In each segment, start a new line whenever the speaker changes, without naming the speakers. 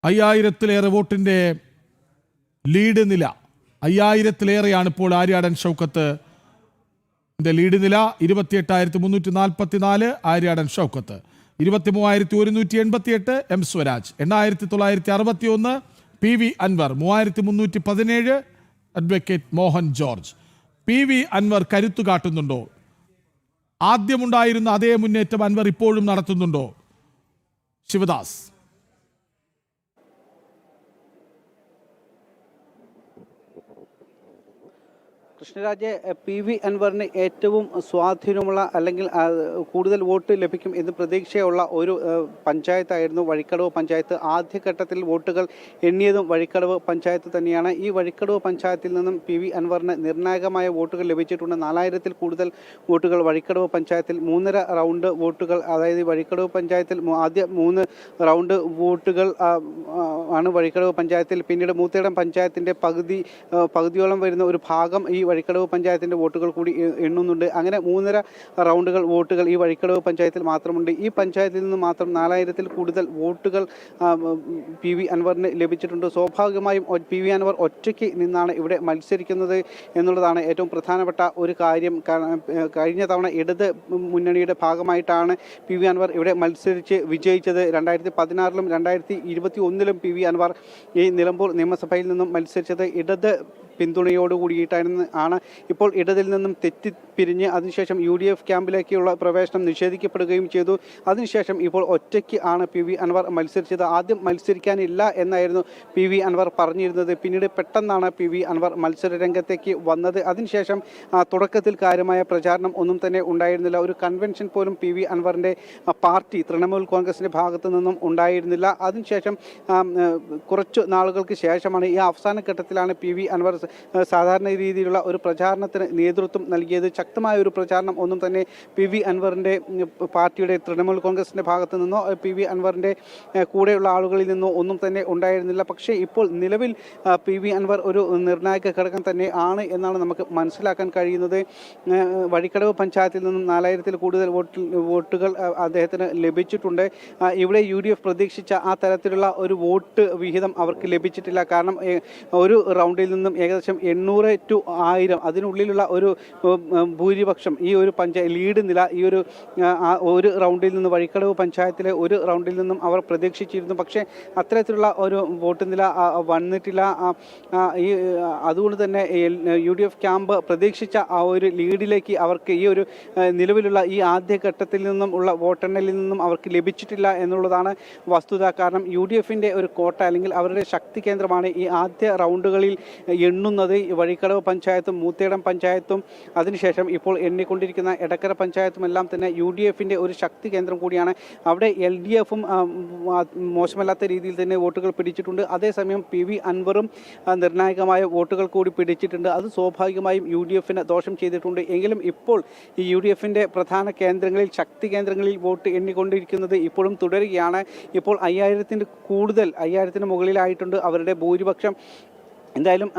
5000-ലേറെ വോട്ടിൻ്റെ ലീഡ് നില. 5000-ലേറെയാണ് ഇപ്പോൾ ആര്യാടൻ ഷൗക്കത്ത് ലീഡ് നില. 28,344 Aryadan Shoukath, 23,188 M Swaraj, 8,961 PV Anvar, 3,317 advocate Mohan George. PV Anvar കരുത്തു കാട്ടുന്നുണ്ടോ? ആദ്യമുണ്ടായിരുന്ന അതേ മുന്നേറ്റം അൻവർ ഇപ്പോഴും നടത്തുന്നുണ്ടോ? ശിവദാസ്.
കൃഷ്ണരാജ്, PV അൻവറിന് ഏറ്റവും സ്വാധീനമുള്ള അല്ലെങ്കിൽ കൂടുതൽ വോട്ട് ലഭിക്കും എന്ന് പ്രതീക്ഷയുള്ള ഒരു പഞ്ചായത്തായിരുന്നു വഴിക്കടവ് പഞ്ചായത്ത്. ആദ്യഘട്ടത്തിൽ വോട്ടുകൾ എണ്ണിയതും വഴിക്കടവ് പഞ്ചായത്ത് തന്നെയാണ്. ഈ വഴിക്കടവ് പഞ്ചായത്തിൽ നിന്നും PV അൻവറിന് നിർണായകമായ വോട്ടുകൾ ലഭിച്ചിട്ടുണ്ട്. 4000-ൽ കൂടുതൽ വോട്ടുകൾ വഴിക്കടവ് പഞ്ചായത്തിൽ. 3.5 റൗണ്ട് വോട്ടുകൾ, അതായത് വഴിക്കടവ് പഞ്ചായത്തിൽ ആദ്യ 3 റൗണ്ട് വോട്ടുകൾ ആണ് വഴിക്കടവ് പഞ്ചായത്തിൽ. പിന്നീട് മൂത്തേടം പഞ്ചായത്തിൻ്റെ പകുതിയോളം വരുന്ന ഒരു ഭാഗം ഈ വഴിക്കടവ് പഞ്ചായത്തിൻ്റെ വോട്ടുകൾ കൂടി എണ്ണുന്നുണ്ട്. അങ്ങനെ 3.5 റൗണ്ടുകൾ വോട്ടുകൾ ഈ വഴിക്കടവ് പഞ്ചായത്തിൽ മാത്രമുണ്ട്. ഈ പഞ്ചായത്തിൽ നിന്ന് മാത്രം 4000-ൽ കൂടുതൽ വോട്ടുകൾ PV അൻവറിന് ലഭിച്ചിട്ടുണ്ട്. സ്വാഭാവികമായും PV അൻവർ ഒറ്റയ്ക്ക് നിന്നാണ് ഇവിടെ മത്സരിക്കുന്നത് എന്നുള്ളതാണ് ഏറ്റവും പ്രധാനപ്പെട്ട ഒരു കാര്യം. കഴിഞ്ഞ തവണ ഇടത് മുന്നണിയുടെ ഭാഗമായിട്ടാണ് PV അൻവർ ഇവിടെ മത്സരിച്ച് വിജയിച്ചത്. 2016-ലും 2021-ലും PV അൻവർ ഈ നിലമ്പൂർ നിയമസഭയിൽ നിന്നും മത്സരിച്ചത് ഇടത് പിന്തുണയോടുകൂടിയിട്ടാണ്. ഇപ്പോൾ ഇടതിൽ നിന്നും തെറ്റിപ്പിരിഞ്ഞ് അതിനുശേഷം UDF ക്യാമ്പിലേക്കുള്ള പ്രവേശനം നിഷേധിക്കപ്പെടുകയും ചെയ്തു. അതിനുശേഷം ഇപ്പോൾ ഒറ്റയ്ക്ക് ആണ് PV അൻവർ മത്സരിച്ചത്. ആദ്യം മത്സരിക്കാനില്ല എന്നായിരുന്നു PV അൻവർ പറഞ്ഞിരുന്നത്. പിന്നീട് പെട്ടെന്നാണ് PV അൻവർ മത്സര രംഗത്തേക്ക് വന്നത്. അതിനുശേഷം തുടക്കത്തിൽ കാര്യമായ പ്രചാരണം ഒന്നും തന്നെ ഉണ്ടായിരുന്നില്ല. ഒരു കൺവെൻഷൻ പോലും PV അൻവറിൻ്റെ പാർട്ടി തൃണമൂൽ കോൺഗ്രസിൻ്റെ ഭാഗത്തു നിന്നും ഉണ്ടായിരുന്നില്ല. അതിനുശേഷം കുറച്ചു നാളുകൾക്ക് ശേഷമാണ്, ഈ അവസാന ഘട്ടത്തിലാണ് PV അൻവർ സാധാരണ രീതിയിലുള്ള ഒരു പ്രചാരണത്തിന് നേതൃത്വം നൽകിയത്. ശക്തമായ ഒരു പ്രചാരണം ഒന്നും തന്നെ PV അൻവറിൻ്റെ പാർട്ടിയുടെ തൃണമൂൽ കോൺഗ്രസിൻ്റെ ഭാഗത്തു നിന്നോ PV അൻവറിൻ്റെ കൂടെയുള്ള ആളുകളിൽ നിന്നോ ഒന്നും തന്നെ ഉണ്ടായിരുന്നില്ല. പക്ഷേ ഇപ്പോൾ നിലവിൽ PV അൻവർ ഒരു നിർണായക ഘടകം തന്നെ ആണ് എന്നാണ് നമുക്ക് മനസ്സിലാക്കാൻ കഴിയുന്നത്. വഴിക്കടവ് പഞ്ചായത്തിൽ നിന്നും 4000-ൽ കൂടുതൽ വോട്ടുകൾ അദ്ദേഹത്തിന് ലഭിച്ചിട്ടുണ്ട്. ഇവിടെ UDF പ്രതീക്ഷിച്ച ആ തരത്തിലുള്ള ഒരു വോട്ട് വിഹിതം അവർക്ക് ലഭിച്ചിട്ടില്ല. കാരണം ഒരു റൗണ്ടിൽ നിന്നും ഏകദേശം 800 to 1000 അതിനുള്ളിലുള്ള ഒരു ഭൂരിപക്ഷം ഈ ഒരു ലീഡ് നില ഈ ഒരു റൗണ്ടിൽ നിന്ന് വഴിക്കടവ് പഞ്ചായത്തിലെ ഒരു റൗണ്ടിൽ നിന്നും അവർ പ്രതീക്ഷിച്ചിരുന്നു. പക്ഷേ അത്തരത്തിലുള്ള ഒരു വോട്ട് നില വന്നിട്ടില്ല. അതുകൊണ്ട് തന്നെ UDF ക്യാമ്പ് പ്രതീക്ഷിച്ച ആ ഒരു ലീഡിലേക്ക് അവർക്ക് ഈ ഒരു നിലവിലുള്ള ഈ ആദ്യഘട്ടത്തിൽ നിന്നും ഉള്ള വോട്ടെണ്ണലിൽ നിന്നും അവർക്ക് ലഭിച്ചിട്ടില്ല എന്നുള്ളതാണ് വസ്തുത. കാരണം UDFൻ്റെ ഒരു കോട്ട അല്ലെങ്കിൽ അവരുടെ ശക്തി കേന്ദ്രമാണ് ഈ ആദ്യ റൗണ്ടുകളിൽ എണ്ണുന്നത്. വഴിക്കടവ് പഞ്ചായത്തും മൂത്തേടം പഞ്ചായത്തും അതിനുശേഷം ഇപ്പോൾ എണ്ണിക്കൊണ്ടിരിക്കുന്ന എടക്കര പഞ്ചായത്തും എല്ലാം തന്നെ UDFൻ്റെ ഒരു ശക്തി കേന്ദ്രം കൂടിയാണ്. അവിടെ LDFും മോശമല്ലാത്ത രീതിയിൽ തന്നെ വോട്ടുകൾ പിടിച്ചിട്ടുണ്ട്. അതേസമയം PV അൻവറും നിർണായകമായ വോട്ടുകൾ കൂടി പിടിച്ചിട്ടുണ്ട്. അത് സ്വാഭാവികമായും UDFന് ദോഷം ചെയ്തിട്ടുണ്ട്. എങ്കിലും ഇപ്പോൾ ഈ UDFൻ്റെ പ്രധാന കേന്ദ്രങ്ങളിൽ, ശക്തി കേന്ദ്രങ്ങളിൽ വോട്ട് എണ്ണിക്കൊണ്ടിരിക്കുന്നത് ഇപ്പോഴും തുടരുകയാണ്. ഇപ്പോൾ 5000-ന് മുകളിലായിട്ടുണ്ട് അവരുടെ ഭൂരിപക്ഷം. എന്തായാലും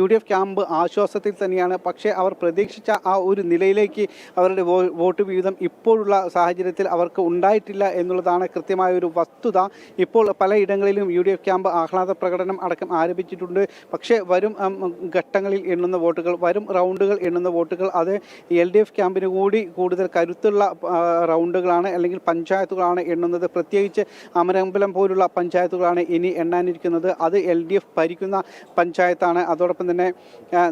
UDF ക്യാമ്പ് ആശ്വാസത്തിൽ തന്നെയാണ്. പക്ഷേ അവർ പ്രതീക്ഷിച്ച ആ ഒരു നിലയിലേക്ക് അവരുടെ വോട്ട് വിഹിതം ഇപ്പോഴുള്ള സാഹചര്യത്തിൽ അവർക്ക് ഉണ്ടായിട്ടില്ല എന്നുള്ളതാണ് കൃത്യമായ ഒരു വസ്തുത. ഇപ്പോൾ പലയിടങ്ങളിലും UDF ക്യാമ്പ് ആഹ്ലാദ പ്രകടനം അടക്കം ആരംഭിച്ചിട്ടുണ്ട്. പക്ഷേ വരും ഘട്ടങ്ങളിൽ എണ്ണുന്ന വോട്ടുകൾ, വരും റൗണ്ടുകൾ എണ്ണുന്ന വോട്ടുകൾ അത് LDF ക്യാമ്പിന് കൂടി കൂടുതൽ കരുത്തുള്ള റൗണ്ടുകളാണ് അല്ലെങ്കിൽ പഞ്ചായത്തുകളാണ് എണ്ണുന്നത്. പ്രത്യേകിച്ച് അമരമ്പലം പോലുള്ള പഞ്ചായത്തുകളാണ് ഇനി എണ്ണാനിരിക്കുന്നത്. അത് LDF ഭരിക്കുന്ന പഞ്ചായത്താണ്. അതോടൊപ്പം തന്നെ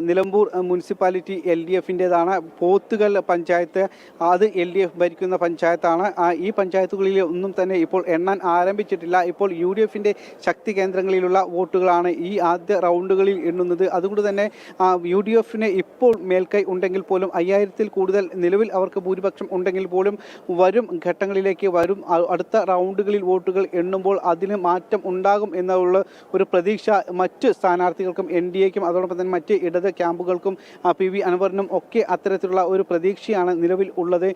നിലമ്പൂർ മുനിസിപ്പാലിറ്റി LDFൻ്റേതാണ്. പോത്തുകൽ പഞ്ചായത്ത് അത് LDF ഭരിക്കുന്ന പഞ്ചായത്താണ്. ഈ പഞ്ചായത്തുകളിൽ ഒന്നും തന്നെ ഇപ്പോൾ എണ്ണാൻ ആരംഭിച്ചിട്ടില്ല. ഇപ്പോൾ UDFൻ്റെ ശക്തി കേന്ദ്രങ്ങളിലുള്ള വോട്ടുകളാണ് ഈ ആദ്യ റൗണ്ടുകളിൽ എണ്ണുന്നത്. അതുകൊണ്ട് തന്നെ UDFന് ഇപ്പോൾ മേൽക്കൈ ഉണ്ടെങ്കിൽ പോലും 5000-ൽ കൂടുതൽ നിലവിൽ അവർക്ക് ഭൂരിപക്ഷം ഉണ്ടെങ്കിൽ പോലും വരും ഘട്ടങ്ങളിലേക്ക്, വരും അടുത്ത റൗണ്ടുകളിൽ വോട്ടുകൾ എണ്ണുമ്പോൾ അതിന് മാറ്റം ഉണ്ടാകും എന്നുള്ള ഒരു പ്രതീക്ഷ മറ്റ് സ്ഥാനാർത്ഥികൾക്കും NDAയ്ക്കും അതോടൊപ്പം തന്നെ മറ്റ് ഇടത് ക്യാമ്പുകൾക്കും PV അൻവറിനും ഒക്കെ അത്തരത്തിലുള്ള ഒരു പ്രതീക്ഷയാണ് നിലവിൽ ഉള്ളത്.